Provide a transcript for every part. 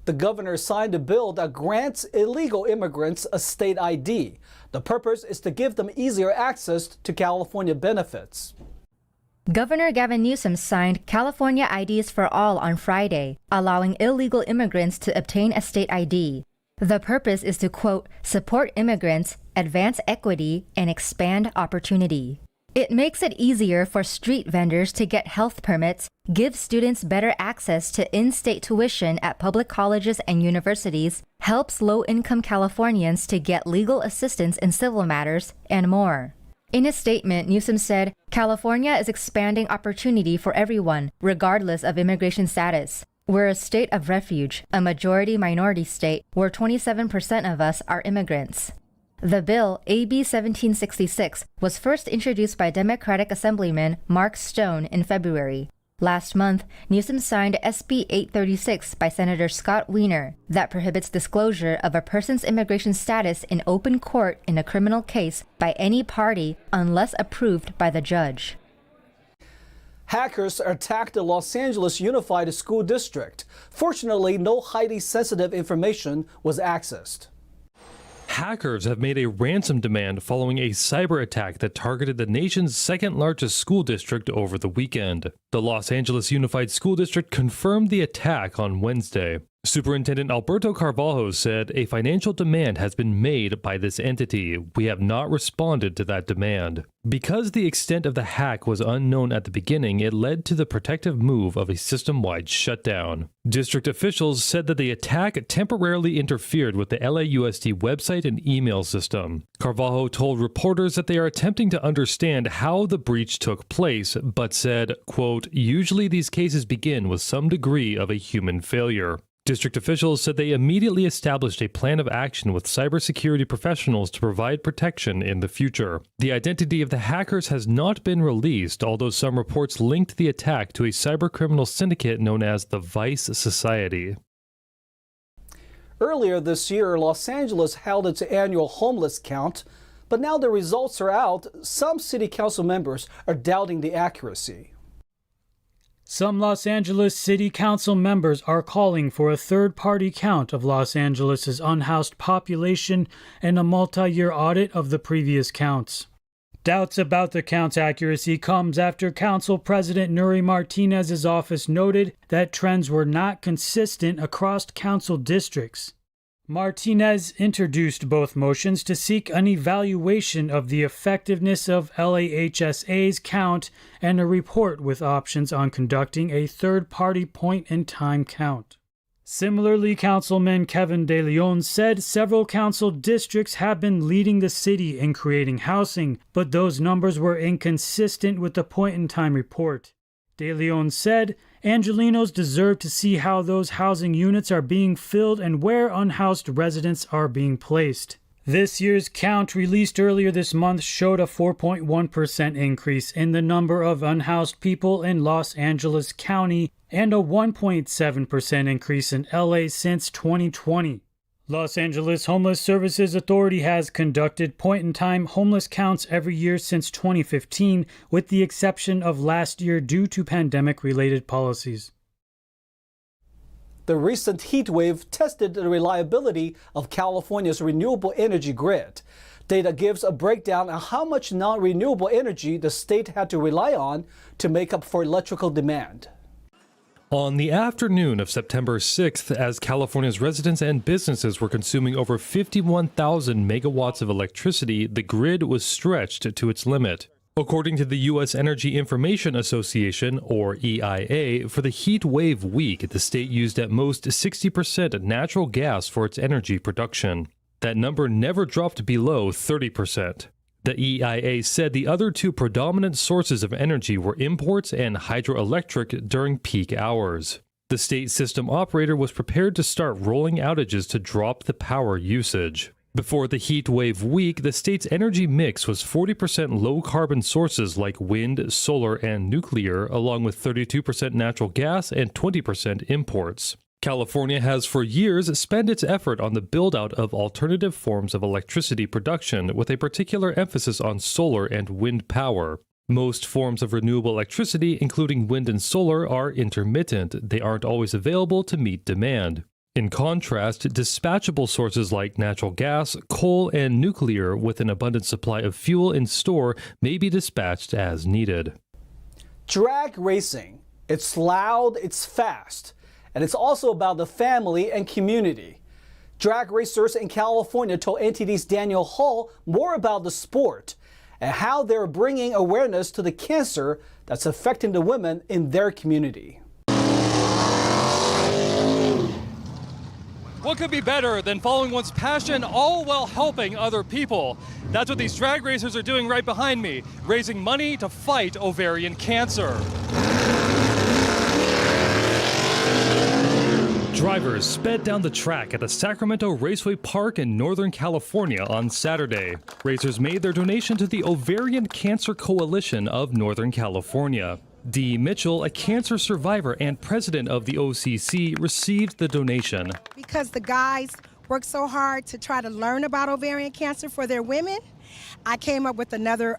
the governor signed a bill that grants illegal immigrants a state ID. The purpose is to give them easier access to California benefits. Governor Gavin Newsom signed California IDs for All on Friday, allowing illegal immigrants to obtain a state ID. The purpose is to, quote, support immigrants, advance equity, and expand opportunity. It makes it easier for street vendors to get health permits, gives students better access to in-state tuition at public colleges and universities, helps low-income Californians to get legal assistance in civil matters, and more. In a statement, Newsom said, California is expanding opportunity for everyone, regardless of immigration status. We're a state of refuge, a majority-minority state where 27% of us are immigrants. The bill, AB 1766, was first introduced by Democratic Assemblyman Mark Stone in February. Last month, Newsom signed SB 836 by Senator Scott Wiener that prohibits disclosure of a person's immigration status in open court in a criminal case by any party unless approved by the judge. Hackers attacked the Los Angeles Unified School District. Fortunately, no highly sensitive information was accessed. Hackers have made a ransom demand following a cyber attack that targeted the nation's second-largest school district over the weekend. The Los Angeles Unified School District confirmed the attack on Wednesday. Superintendent Alberto Carvalho said a financial demand has been made by this entity. We have not responded to that demand. Because the extent of the hack was unknown at the beginning, it led to the protective move of a system-wide shutdown. District officials said that the attack temporarily interfered with the LAUSD website and email system. Carvalho told reporters that they are attempting to understand how the breach took place, but said, quote, usually these cases begin with some degree of a human failure. District officials said they immediately established a plan of action with cybersecurity professionals to provide protection in the future. The identity of the hackers has not been released, although some reports linked the attack to a cybercriminal syndicate known as the Vice Society. Earlier this year, Los Angeles held its annual homeless count, but now the results are out. Some city council members are doubting the accuracy. Some Los Angeles City Council members are calling for a third-party count of Los Angeles's unhoused population and a multi-year audit of the previous counts. Doubts about the count's accuracy comes after Council President Nury Martinez's office noted that trends were not consistent across council districts. Martinez introduced both motions to seek an evaluation of the effectiveness of LAHSA's count and a report with options on conducting a third-party point-in-time count. Similarly, Councilman Kevin De Leon said several council districts have been leading the city in creating housing, but those numbers were inconsistent with the point-in-time report. De Leon said, Angelinos deserve to see how those housing units are being filled and where unhoused residents are being placed. This year's count released earlier this month showed a 4.1% increase in the number of unhoused people in Los Angeles County and a 1.7% increase in LA since 2020. Los Angeles Homeless Services Authority has conducted point-in-time homeless counts every year since 2015, with the exception of last year due to pandemic-related policies. The recent heat wave tested the reliability of California's renewable energy grid. Data gives a breakdown on how much non-renewable energy the state had to rely on to make up for electrical demand. On the afternoon of September 6th, as California's residents and businesses were consuming over 51,000 megawatts of electricity, the grid was stretched to its limit. According to the U.S. Energy Information Association, or EIA, for the heat wave week, the state used at most 60% natural gas for its energy production. That number never dropped below 30%. The EIA said the other two predominant sources of energy were imports and hydroelectric during peak hours. The state system operator was prepared to start rolling outages to drop the power usage. Before the heat wave week, the state's energy mix was 40% low-carbon sources like wind, solar, and nuclear, along with 32% natural gas and 20% imports. California has for years spent its effort on the build-out of alternative forms of electricity production, with a particular emphasis on solar and wind power. Most forms of renewable electricity, including wind and solar, are intermittent. They aren't always available to meet demand. In contrast, dispatchable sources like natural gas, coal, and nuclear with an abundant supply of fuel in store may be dispatched as needed. Drag racing. It's loud, it's fast, and it's also about the family and community. Drag racers in California told NTD's Daniel Hall more about the sport and how they're bringing awareness to the cancer that's affecting the women in their community. What could be better than following one's passion all while helping other people? That's what these drag racers are doing right behind me, raising money to fight ovarian cancer. Drivers sped down the track at the Sacramento Raceway Park in Northern California on Saturday. Racers made their donation to the Ovarian Cancer Coalition of Northern California. Dee Mitchell, a cancer survivor and president of the OCC, received the donation. Because the guys work so hard to try to learn about ovarian cancer for their women, I came up with another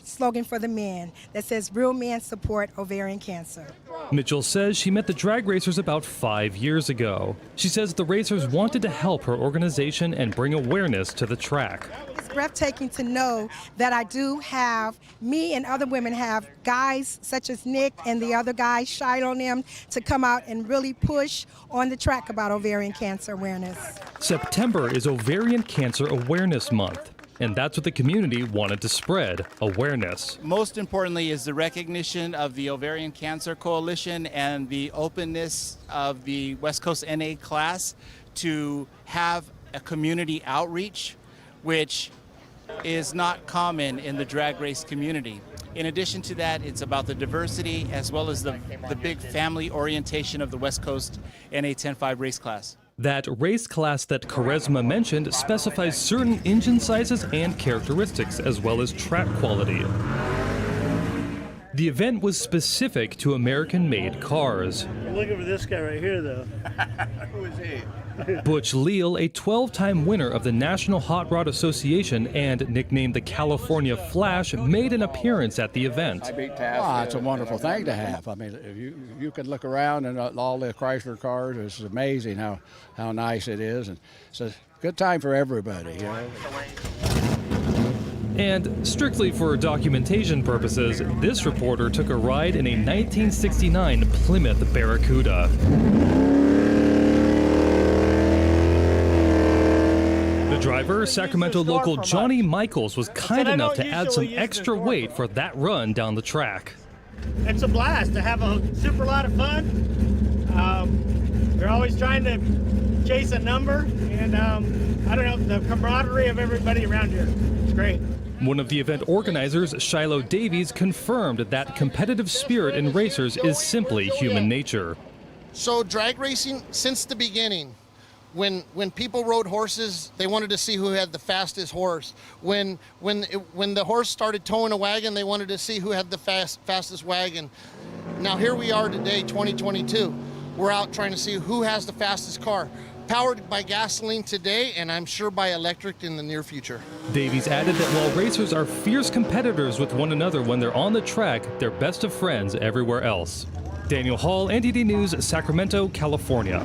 slogan for the men that says, "Real men support ovarian cancer." Mitchell says she met the drag racers about 5 years ago. She says the racers wanted to help her organization and bring awareness to the track. It's breathtaking to know that I do have, me and other women have guys such as Nick and the other guys, Shiloh on them, to come out and really push on the track about ovarian cancer awareness. September is Ovarian Cancer Awareness Month, and that's what the community wanted to spread, awareness. Most importantly is the recognition of the Ovarian Cancer Coalition and the openness of the West Coast NA class to have a community outreach, which is not common in the drag race community. In addition to that, it's about the diversity as well as the big family orientation of the West Coast NA 10.5 race class. That race class that Charisma mentioned specifies certain engine sizes and characteristics, as well as track quality. The event was specific to American-made cars. You're looking for this guy right here, though. Who is he? Butch Leal, a 12-time winner of the National Hot Rod Association and nicknamed the California Flash, made an appearance at the event. It's a wonderful thing to have. I mean, if you can look around and all the Chrysler cars, it's amazing how nice it is. And it's a good time for everybody, you know. And strictly for documentation purposes, this reporter took a ride in a 1969 Plymouth Barracuda. The driver, Sacramento local Johnny Michaels, was kind enough to add some extra weight for that run down the track. It's a blast to have a super lot of fun. We're always trying to chase a number, and I don't know, the camaraderie of everybody around here. It's great. One of the event organizers, Shiloh Davies, confirmed that competitive spirit in racers is simply human nature. So drag racing, since the beginning, when people rode horses, they wanted to see who had the fastest horse. When the horse started towing a wagon, they wanted to see who had the fastest wagon. Now here we are today, 2022. We're out trying to see who has the fastest car. Powered by gasoline today, and I'm sure by electric in the near future. Davies added that while racers are fierce competitors with one another when they're on the track, they're best of friends everywhere else. Daniel Hall, NTD News, Sacramento, California.